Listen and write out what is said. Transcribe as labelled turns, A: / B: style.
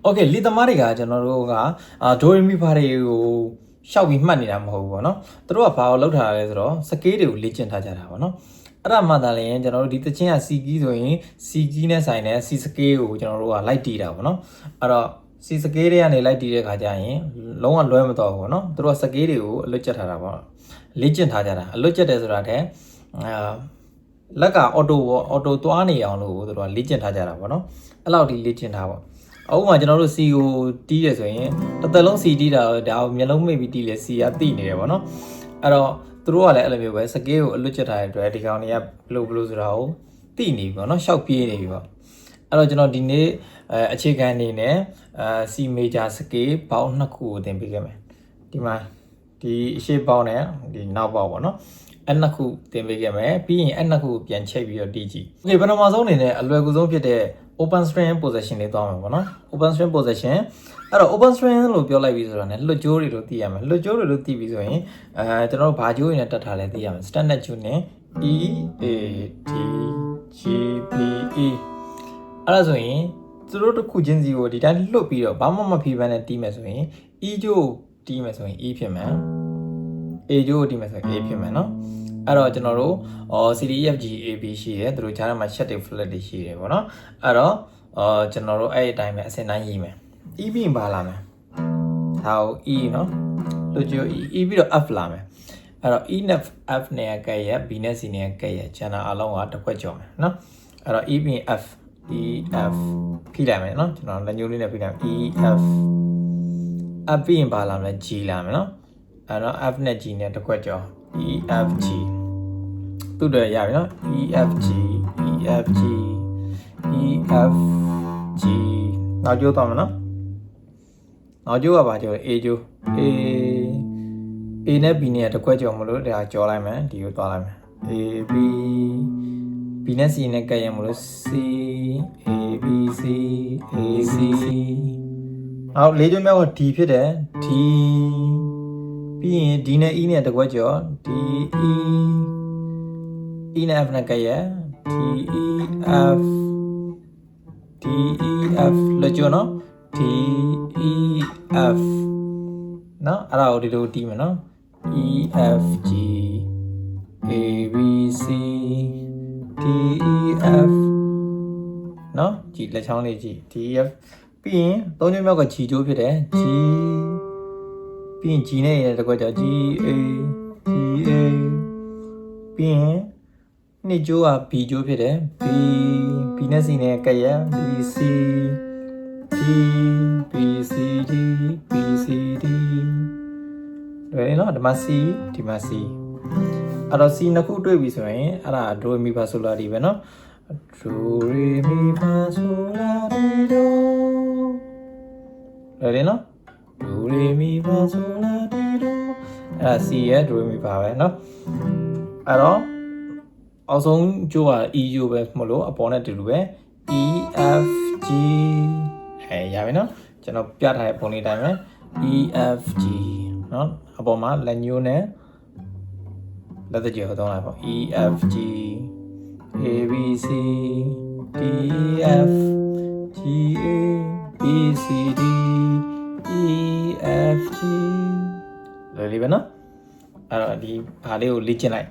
A: Okay လီသမားတွေကကျွန်တော်တို့ကဒိုရီမီဖာတွေကိုရှောက်ပြီးမှတ်နေတာမဟုတ်ဘူးပေါ့နော်သူတို့ကဘာကိုလောက်ထားတာလဲဆိုတော့စကေးတွေကိုလေ့ကျင့်ထားကြတာပေါ့နော်အဲ့ဒါမှသာလျှင်ကျွန်တော်တို့ဒီတချင်းကစီကီးဆိုရင်စီကီးနဲ့ဆိုင်တဲ့စီစကေးကိုကျွန်တော်တို့ကလိုက်တီးတာပေါ့နော်အဲ့တော့စီစကေးတွေကနေလိုက်တီးတဲ့ခါကျရင်လုံးဝလွဲမတော့ဘူးပေါ့နော်သူတို့ကစကေးတွေကိုအလွတ်ကျက်ထားတာပေါ့လေ့ကျင့်ထားကြတာအလွတ်ကျက်တယ်ဆိုတာတဲ့လက်ကအော်တိုသွားနေအောင်လို့သူတို့ကလေ့ကျင့်ထားကြတာပေါ့နော်အဲ့လောက်ဒီလေ့ကျင့်ထားပေါ့အခုမှကျွန်တော်တို့စီကိုတီးတယ်ဆိုရင်တစ်သက်လုံးစီတီးတာဒါမျက်လုံးမိတ်ပြီးတီးလေစီကတိနေတယ်ပေါ့နော်အဲ့တော့သူတို့ကလည်းအဲ့လိုမျိုးပဲစကေးကိုအလွတ်ကျက်ထားတဲ့အတွက်ဒီကောင်တွေကဘလို့ဆိုတာကိုတိနေပြီပေါ့နော်ရှောက်ပြေးနေပြီပေါ့အဲ့တော့ကျွန်တော်ဒီနေ့အခြေခံအနေနဲ့စီမေဂျာစကေးပေါင်း2ခုကိုသင်ပေးခဲ့မယ်ဒီမှာဒီအရှိပေါင်းနဲ့ဒီနောက်ပေါင်းပေါ့နော်အဲ့2ခုသင်ပေးခဲ့မယ်ပြီးရင်အဲ့2ခုကိုပြန်ချိတ်ပြီးတော့တီးကြည့်โอเคပထမဆုံးအနေနဲ့အလွယ်ကူဆုံးဖြစ်တဲ့open string position လေးသွားမှာပေါ့နော် open string position အဲ့တော့ open string လို့ပြောလိုက်ပြီးဆိုတော့ねလွတ်ကြိုးတွေလို့သိရမယ်လွတ်ကြိုးတွေလို့သိပြီးဆိုရင်ကျွန်တော်တို့ဘာကြိုးတွေနဲ့တက်ထားလဲသိရမယ် standard ကြိုးနဲ့ E A D G B E အဲ့ဒါဆိုရင်သူတို့တစ်ခုချင်းစီကိုဒီတိုင်းလွတ်ပြီးတော့ဘာမှမဖိဘဲနဲ့တီးမယ်ဆိုရင် E ကြိုးတီးမယ်ဆိုရင် E ဖြစ်မယ် A ကြိုးတီးမယ်ဆိုရင် A ဖြစ်မယ်နော်အဲ့တော့ကျွန်တော်တို့C D E F G A B ရှိတယ်သူတို့ကြားထဲမှာ shut တွေ flat တွေရှိတယ်ပေါ့နော်အဲ့တော့ကျွန်တော်တို့အဲ့အတိုင်းပဲအစင်တိုင်းရေးမယ် E ပြီးပါလာမယ်ဒါကို E နော်လို့ကြို E ပြီးတော့ F လာမယ်အဲ့တော့ E နဲ့ F နဲ့ကဲ့ရဲ့ B နဲ့ C နဲ့ကဲ့ရဲ့ channel အလုံးကတစ်ခွက်ကျော်မယ်နော်အဲ့တော့ E ပြီး F E F ဖိလိုက်မယ်နော်ကျွန်တော်လက်ညှိုးလေးနဲ့ဖိလိုက် E F F ပြီးရင်ပါလာမယ် G လာမယ်နော်အဲ့တော့ F နဲ့ G နဲ့တစ်ခွက်ကျော် E F G သူ့တွေရပြီနော် E F G E F G E F G နောက်ကျိုးသွားမယ်နော်နောက်ကျိုးကပါကျိုး A ကျိုး A နဲ့ B နဲ့တစ်ခွက်ကျော်မလို့ဒါကျော်လိုက်မယ်ဒီကိုသွားလိုက်မယ် A B B နဲ့ C နဲ့ကဲ့ရမလို့ C A B C A C နောက်လေးကျိုးမြောက်က D ဖြစ်တယ် D ပြီးရင် D နဲ့ E နဲ့တစ်ခွက်ကျော် D E E နဲ့ F နဲ့ကဲ့ရ D E F D E F လို့ကျော်နော် D E F နော်အဲ့ဒါကိုဒီလိုတီးမယ်နော် E F G A B C D E F နော်ကြည့်လက်ချောင်းလေးကြည့် D E F ပြီးရင်သုံးကျိုးမြောက်က G ကျိုးဖြစ်တယ် G ပြီးရင် G နဲ့ရတဲ့ကွက်ကြောင့် G A G A ပြီးရင်နှစ်ကျိုးက B ကျိုးဖြစ်တယ် B နဲ့ C နဲ့ကဲ့ရ B C D B C D B C D လွယ်နော်ဒီမှာ C ဒီမှာ C အဲ့တော့ C နှစ်ခုတွေ့ပြီဆိုရင်အဲ့ဒါဒိုမီဖာဆိုလာဒီပဲနော်ဒိုရီမီဖာဆိုလာဒီဒိုလွယ်နော်ဒိုရီမီဖာဆိုလာဒီဒိုအဲ့ဒါ C ရဲ့ဒိုရီမီဖာပဲနော်အဲ့တော့အောက်ဆုံးကျိုးက E ကျိုးပဲမလို့အပေါ်နဲ့တူတူပဲ E F G ရပြီနော်ကျွန်တော်ပြထားတဲ့ပုံလေးတိုင်းပဲ E F G နော်အပေါ်မှာလက်ညှိုးနဲ့လက်သကြောသုံးလိုက်ပေါ့ E F G A B C D F G A B C D E F G လွယ်လေးပဲနော်အဲ့တော့ဒီဘာလေးကိုလေ့ကျင့်လိုက်